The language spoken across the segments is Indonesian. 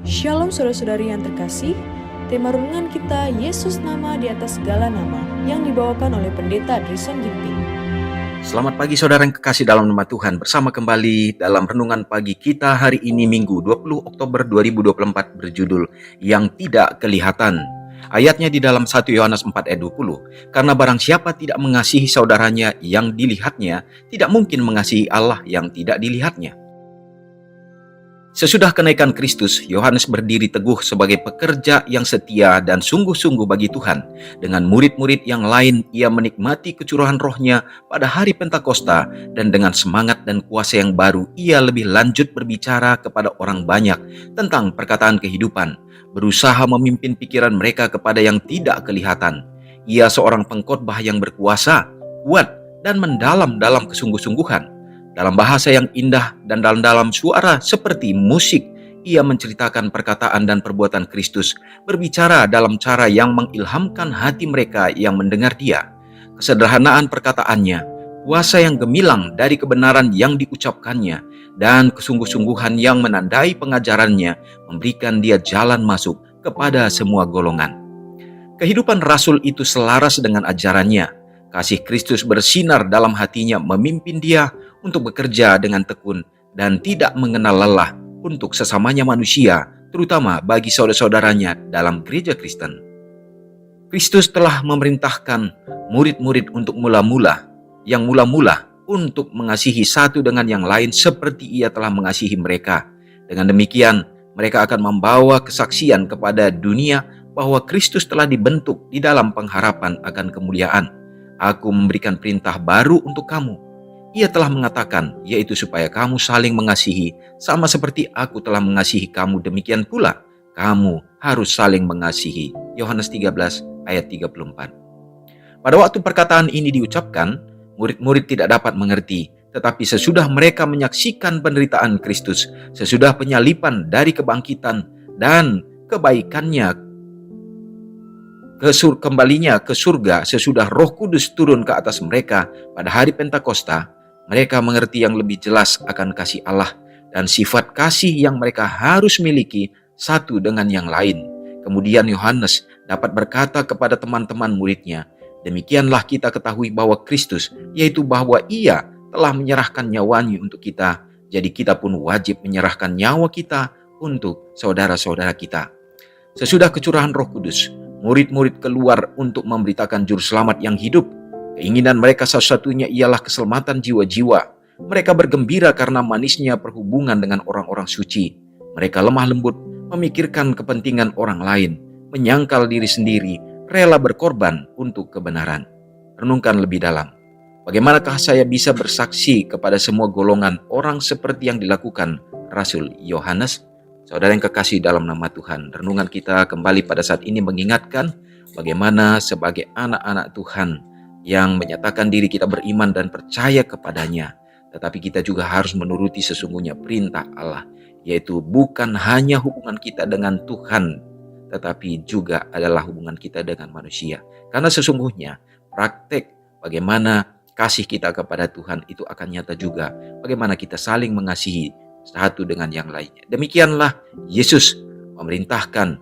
Shalom saudara-saudari yang terkasih, tema renungan kita Yesus nama di atas segala nama yang dibawakan oleh Pendeta Drison Ginting. Selamat pagi saudara yang kekasih dalam nama Tuhan. Bersama kembali dalam renungan pagi kita hari ini Minggu 20 Oktober 2024 berjudul Yang Tidak Kelihatan. Ayatnya di dalam 1 Yohanes 4 ayat 20. Karena barang siapa tidak mengasihi saudaranya yang dilihatnya, tidak mungkin mengasihi Allah yang tidak dilihatnya. Sesudah kenaikan Kristus, Yohanes berdiri teguh sebagai pekerja yang setia dan sungguh-sungguh bagi Tuhan. Dengan murid-murid yang lain, ia menikmati kecurahan rohnya pada hari Pentakosta, dan dengan semangat dan kuasa yang baru, ia lebih lanjut berbicara kepada orang banyak tentang perkataan kehidupan, berusaha memimpin pikiran mereka kepada yang tidak kelihatan. Ia seorang pengkhotbah yang berkuasa, kuat, dan mendalam dalam kesungguh-sungguhan. Dalam bahasa yang indah dan dalam suara seperti musik, ia menceritakan perkataan dan perbuatan Kristus, berbicara dalam cara yang mengilhamkan hati mereka yang mendengar dia. Kesederhanaan perkataannya, kuasa yang gemilang dari kebenaran yang diucapkannya, dan kesungguh-sungguhan yang menandai pengajarannya, memberikan dia jalan masuk kepada semua golongan. Kehidupan Rasul itu selaras dengan ajarannya. Kasih Kristus bersinar dalam hatinya, memimpin dia untuk bekerja dengan tekun dan tidak mengenal lelah untuk sesamanya manusia, terutama bagi saudara-saudaranya dalam gereja Kristen. Kristus telah memerintahkan murid-murid untuk mula-mula untuk mengasihi satu dengan yang lain seperti ia telah mengasihi mereka. Dengan demikian, mereka akan membawa kesaksian kepada dunia bahwa Kristus telah dibentuk di dalam pengharapan akan kemuliaan. Aku memberikan perintah baru untuk kamu. Ia telah mengatakan, yaitu supaya kamu saling mengasihi, sama seperti aku telah mengasihi kamu, demikian pula kamu harus saling mengasihi. Yohanes 13 ayat 34. Pada waktu perkataan ini diucapkan, murid-murid tidak dapat mengerti, tetapi sesudah mereka menyaksikan penderitaan Kristus, sesudah penyalipan dari kebangkitan dan kebaikannya, kembalinya ke surga sesudah Roh Kudus turun ke atas mereka pada hari Pentakosta, mereka mengerti yang lebih jelas akan kasih Allah dan sifat kasih yang mereka harus miliki satu dengan yang lain. Kemudian Yohanes dapat berkata kepada teman-teman muridnya, demikianlah kita ketahui bahwa Kristus, yaitu bahwa ia telah menyerahkan nyawanya untuk kita, jadi kita pun wajib menyerahkan nyawa kita untuk saudara-saudara kita. Sesudah kecurahan Roh Kudus, murid-murid keluar untuk memberitakan juru selamat yang hidup. Keinginan mereka satu-satunya ialah keselamatan jiwa-jiwa. Mereka bergembira karena manisnya perhubungan dengan orang-orang suci. Mereka lemah lembut, memikirkan kepentingan orang lain, menyangkal diri sendiri, rela berkorban untuk kebenaran. Renungkan lebih dalam. Bagaimanakah saya bisa bersaksi kepada semua golongan orang seperti yang dilakukan Rasul Yohanes? Saudara yang kekasih dalam nama Tuhan, renungan kita kembali pada saat ini mengingatkan bagaimana sebagai anak-anak Tuhan yang menyatakan diri kita beriman dan percaya kepadanya, tetapi kita juga harus menuruti sesungguhnya perintah Allah, yaitu bukan hanya hubungan kita dengan Tuhan, tetapi juga adalah hubungan kita dengan manusia. Karena sesungguhnya praktek bagaimana kasih kita kepada Tuhan itu akan nyata juga bagaimana kita saling mengasihi satu dengan yang lainnya. Demikianlah Yesus memerintahkan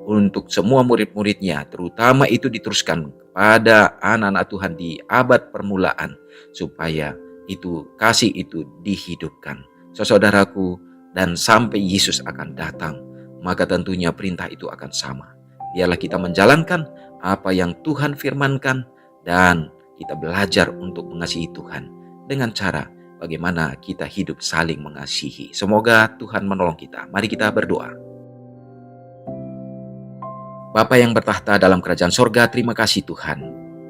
untuk semua murid-muridnya, terutama itu diteruskan kepada anak-anak Tuhan di abad permulaan, supaya itu kasih itu dihidupkan. Saudaraku, dan sampai Yesus akan datang, maka tentunya perintah itu akan sama. Biarlah kita menjalankan apa yang Tuhan firmankan, dan kita belajar untuk mengasihi Tuhan dengan cara bagaimana kita hidup saling mengasihi. Semoga Tuhan menolong kita. Mari kita berdoa. Bapa yang bertahta dalam kerajaan sorga, terima kasih Tuhan.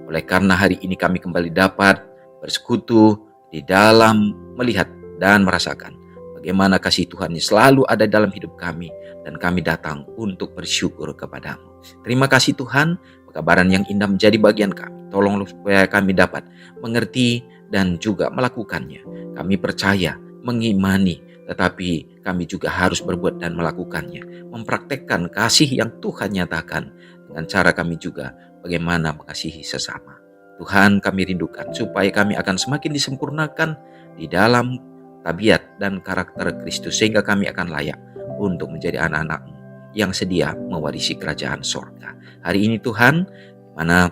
Oleh karena hari ini kami kembali dapat bersekutu di dalam melihat dan merasakan bagaimana kasih Tuhan yang selalu ada dalam hidup kami. Dan kami datang untuk bersyukur kepadamu. Terima kasih Tuhan, kabaran yang indah menjadi bagian kami. Tolong supaya kami dapat mengerti dan juga melakukannya. Kami percaya, mengimani, tetapi kami juga harus berbuat dan melakukannya. Mempraktekkan kasih yang Tuhan nyatakan dengan cara kami juga bagaimana mengasihi sesama. Tuhan, kami rindukan supaya kami akan semakin disempurnakan di dalam tabiat dan karakter Kristus, sehingga kami akan layak untuk menjadi anak-anak-Mu yang sedia mewarisi kerajaan sorga. Hari ini Tuhan, mana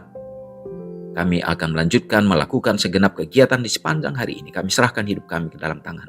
kami akan melanjutkan melakukan segenap kegiatan di sepanjang hari ini. Kami serahkan hidup kami ke dalam tangan.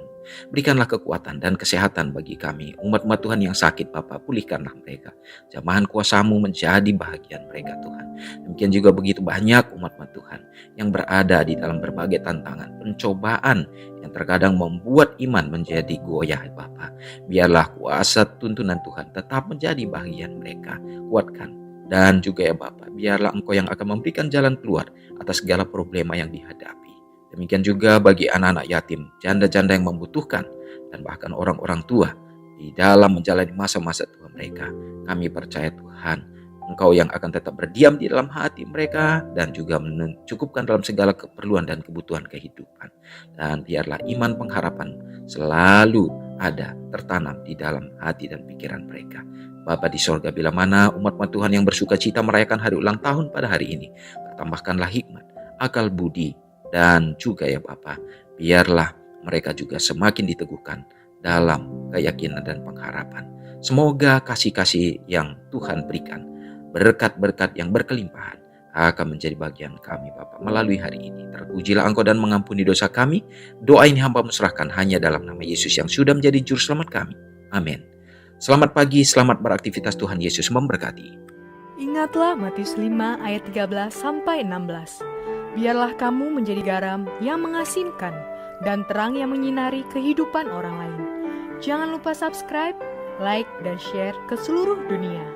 Berikanlah kekuatan dan kesehatan bagi kami. Umat-umat Tuhan yang sakit, Bapa, pulihkanlah mereka. Jamahan kuasa-Mu menjadi bahagian mereka, Tuhan. Demikian juga begitu banyak umat-umat Tuhan yang berada di dalam berbagai tantangan, pencobaan yang terkadang membuat iman menjadi goyah, Bapa. Biarlah kuasa tuntunan Tuhan tetap menjadi bahagian mereka. Kuatkan. Dan juga ya Bapa, biarlah Engkau yang akan memberikan jalan keluar atas segala problema yang dihadapi. Demikian juga bagi anak-anak yatim, janda-janda yang membutuhkan, dan bahkan orang-orang tua di dalam menjalani masa-masa tua mereka. Kami percaya Tuhan, Engkau yang akan tetap berdiam di dalam hati mereka dan juga mencukupkan dalam segala keperluan dan kebutuhan kehidupan. Dan biarlah iman pengharapan selalu ada tertanam di dalam hati dan pikiran mereka. Bapa di sorga, bila mana umat-umat Tuhan yang bersuka cita merayakan hari ulang tahun pada hari ini, bertambahkanlah hikmat, akal budi, dan juga ya Bapa, biarlah mereka juga semakin diteguhkan dalam keyakinan dan pengharapan. Semoga kasih-kasih yang Tuhan berikan, berkat-berkat yang berkelimpahan, akan menjadi bagian kami Bapa melalui hari ini. Terpujilah Engkau dan mengampuni dosa kami. Doa ini hamba serahkan hanya dalam nama Yesus yang sudah menjadi juru selamat kami. Amin. Selamat pagi, selamat beraktivitas, Tuhan Yesus memberkati. Ingatlah Matius 5 ayat 13-16. Biarlah kamu menjadi garam yang mengasinkan dan terang yang menyinari kehidupan orang lain. Jangan lupa subscribe, like, dan share ke seluruh dunia.